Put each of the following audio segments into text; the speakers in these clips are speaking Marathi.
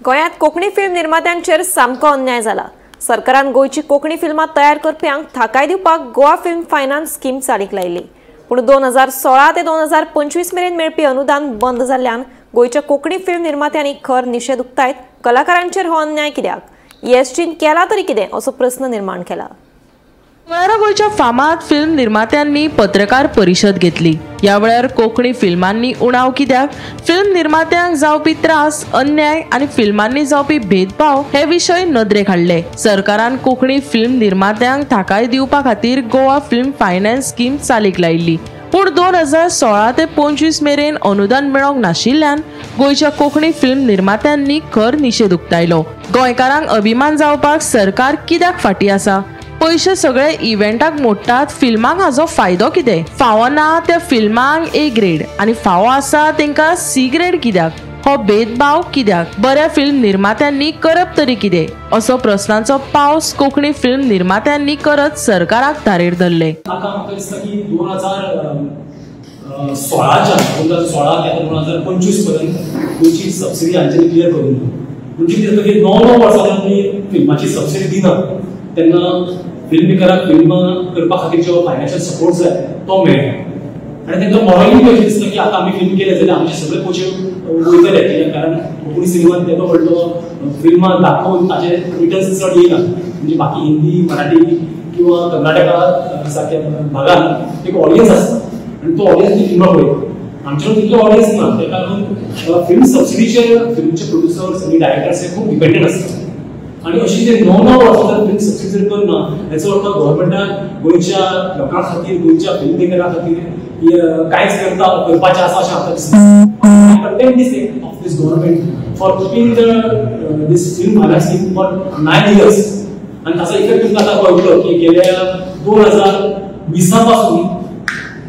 गोंयांत कोंकणी फिल्म निर्मात्यांचेर सामको अन्याय जाला। सरकारान गोंयची कोंकणी फिल्मां तयार करप्यांक थाकाय दिवपाक गोवा फिल्म फायनान्स स्कीम चालीक लायिल्ली। पूण 2016 ते 2025 मेरेन मेळपी अनुदान बंद जाल्ल्यान गोंयच्या कोंकणी फिल्म निर्मात्यांनी खर निशेध उक्तायत। कलाकारांचेर हो अन्याय कित्याक? ESTन केला तरी कितें असो प्रस्न निर्माण केला। गोंयच्या फामाद फिल्म निर्मात्यांनी पत्रकार परिशद घेतली। या वेळार कोंकणी फिल्मांनी उणाव कित्याक, फिल्म निर्मात्यांक जावपी त्रास, अन्याय आणि फिल्मांनी जावपी भेदभाव हे विशय नदरेक हाडले। सरकारान कोंकणी फिल्म निर्मात्यांक थाकाय दिवपा खातीर गोवा फिल्म फायनान्स स्कीम चालीक लायिल्ली। पूण 2016 ते 25 मेरेन अनुदान मेळोंक नाशिल्ल्यान गोंयच्या कोंकणी फिल्म निर्मात्यांनी खर निशेध उक्तायलो। गोंयकारांक अभिमान जावपाक सरकार कित्याक फाटी आसा? पैसे सगळे इव्हेंटाक मोडटात, फिल्मांक हाजो फायदो कितें? फावो ना त्या फिल्मांक A ग्रेड आणि फावो आसा तेंका C ग्रेड कित्याक? हो भेदभाव कित्याक? बऱ्या फिल्म निर्मात्यांनी करप तरी कितें? असो प्रस्नांचो पावस कोंकणी फिल्म निर्मात्यांनी करत सरकाराक धारेर धरले। 2016 ते 2025 पर्यंत गोंयची सबसिडी हांच्यानी क्लियर करून म्हणजे की 9 वर्सां आमी फिल्माची सबसिडी दिना तेन्ना फिल्म मेकराक फिल्म करपा खातीर जो फायनान्शियल सपोर्ट जाय तो मेळटा आनी तेंका मॉरली कशें दिसता की आतां आमी फिल्म केले जाल्यार आमचे सगळे पयशे वयतले, कित्याक कारण कोंकणी सिनेमांत तेदो व्हडलो फिल्मां दाखोवन ताचे रिटर्न्स चड येयना। म्हणजे बाकी हिंदी, मराठी किंवा कर्नाटका सारक्या भागांत एक ऑडियन्स आसता आनी तो ऑडियन्स ती फिल्मां पळयता। आमचे तितलो ऑडियन्स ना, त्या लागून फिल्म सबसिडीचेर फिल्मचे प्रोड्युसर्स आनी डायरेक्टर्स हे खूब डिपेंडंट आसता। आणि अशी जे 9 वर्सां फिल्म सबसिडी जर करना हेचो अर्थ गव्हर्मेंटान गोंयच्या लोकां खातीर, गोंयच्या फिल्म मेकरां खातीर कांयच करपाचें आसा अशें म्हाका दिसता। Content this of this government for keeping this film finance scheme for 9 years आनी ताचो इफेक्ट तुमकां आतां कळटलो की गेल्या 2020 पासून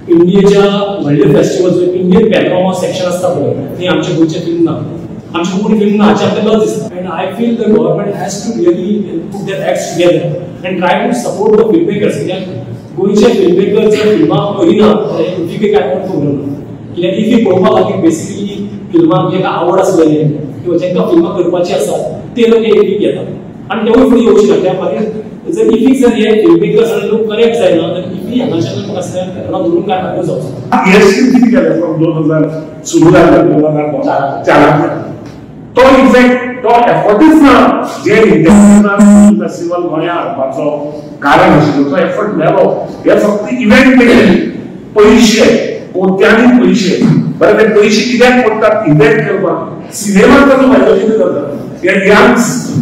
इंडियेच्या व्हडले फेस्टिवल्स इंडियन पॅनोरमा सेक्शन आसता पळय थंय आमचे गोंयचे फिल्म ना, आमची कोंकणी फिल्म ना हाचे आमकां लज दिसता। And I feel the government has to really put their acts together and try to support the film makers. कित्याक गोंयचे फिल्म मेकर जर फिल्मां करिना इफी काय प्रोग्राम, कित्याक इफी पळोवपा खातीर बेसिकली फिल्मांक जेका आवड आसलेले किंवा जेंकां फिल्मां करपाची आसा ते लोक इफीक येतात आनी तेवूय फुडें येवचे ना। त्या खातीर जर इफीक जर हे फिल्म मेकर्स आनी लोक करेक्ट जायना तर इफी हांगाच्यान म्हाका दिसता धरून काय फायदो जावचो। EST किती केलें फ्रॉम 2000 सुरू जालें 2004 तो इफेक्ट तो एफर्टच ना जे इंटरनॅशनल फेस्टिवल गोंयांत हाडपाचो कारण आशिल्लो तो एफर्ट मेलो। हे फक्त इव्हेंट मेकरी पयशे कोट्यांनी पयशे बरें ते पयशे कित्याक पडटात इव्हेंट करपाक? सिनेमाक ताचो फायदो कितें जाता? हे यंग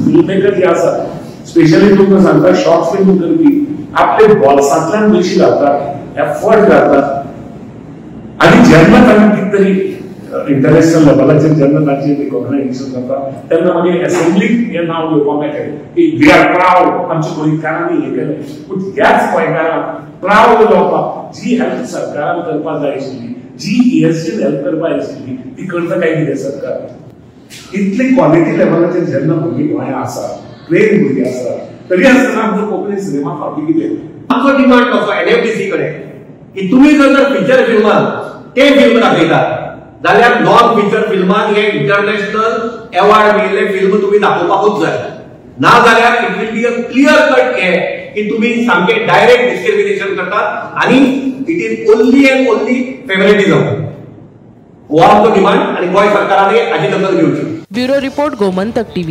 फिल्म मेकर जे आसा स्पेशली तुमकां सांगता शॉर्ट फिल्म करपी आपले बोल्सांतल्यान पयशे घालतात, एफर्ट घालतात आनी जेन्ना तांकां कितें तरी इंटरनॅशनल लेवलाचेर जेन्ना तांचे रिकॉग्नायझेशन जाता तेन्ना मागीर एसेंब्लीक हें नांव घेवपाक मेळटा की वी आर प्राउड आमच्या गोंयकारांनी हें केलें। पूण ह्याच गोंयकारांक प्राउड जावपाक जी हेल्प सरकारान करपाक जाय आशिल्ली, जी ESTन हेल्प करपाक जाय आशिल्ली ती करता काय कितें सरकार? इतली क्वॉलिटी लेवलाचेर जेन्ना भुरगीं गोंयांत आसा, ट्रेन भुरगीं आसा, तरी आसतना आमचो कोंकणी सिनेमा फावटी कितें? आमचो डिमांड कसो NFDC कडेन की तुमी जर फिचर फिल्मान ते फिल्म दाखयतात जाल्यार नॉन फिचर फिल्मान हे इंटरनॅशनल अवॉर्ड मेळिल्ले फिल्म तुम्ही दाखोवपाकूच जाय, ना जाल्यार it will be a clear cut हे की तुम्ही सामके डायरेक्ट डिस्क्रिमिनेशन करतात आणि it is only and only favouritism. हो आमचो डिमांड आणि गोंय सरकारान हाची दखल घेवची। Bureau report Gomantak TV।